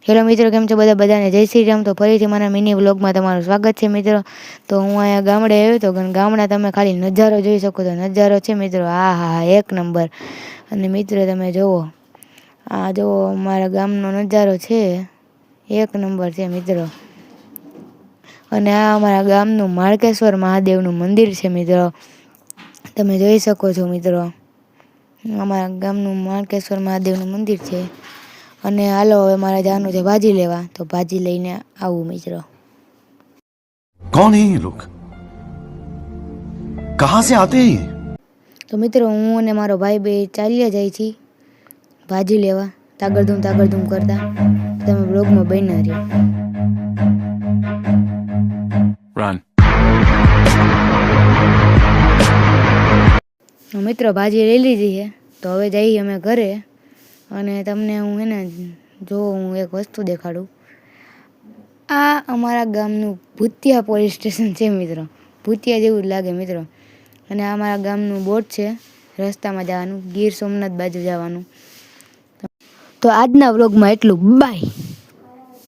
Hello મિત્રો, કેમ છો બધાને જય શ્રી રામ। તો ફરીથી મારા મિની વ્લોગમાં તમારું સ્વાગત છે મિત્રો। તો હું અહીંયા ગામડે આવ્યો તો ગામડા તમે ખાલી નજારો જોઈ શકો તો નજારો છે મિત્રો, હા હા એક નંબર। અને મિત્રો તમે જુઓ, આ જુઓ અમારા ગામનો નજારો છે, એક નંબર છે મિત્રો। અને આ અમારા ગામનું માળકેશ્વર મહાદેવનું મંદિર છે મિત્રો, તમે જોઈ શકો છો મિત્રો। અમારા ગામનું માળકેશ્વર મહાદેવનું મંદિર છે। અને હાલો હવે મારે જવાનું છે ભાજી લેવા, તો ભાજી લઈને આવું મિત્રો। कौन है ये लोग, कहां से आते हैं ये? તો મિત્રો હું અને મારો ભાઈ બે ચાલ્યા જાય છીએ ભાજી લેવા, તાગડધૂમ કરતા। તમે બ્લોગમાં બન્યા રહ્યો। Run. મિત્રો ભાજી લઈ લીધી છે, તો હવે જઈએ અમે ઘરે। અને તમને હું જો હું એક વસ્તુ દેખાડું, આ અમારા ગામનું ભૂતિયા પોલીસ સ્ટેશન છે મિત્રો, ભૂતિયા જેવું જ લાગે મિત્રો। અને આ અમારા ગામનું બોર્ડ છે, રસ્તામાં જવાનું, ગીર સોમનાથ બાજુ જવાનું। તો આજના વ્લોગમાં એટલું, બાય।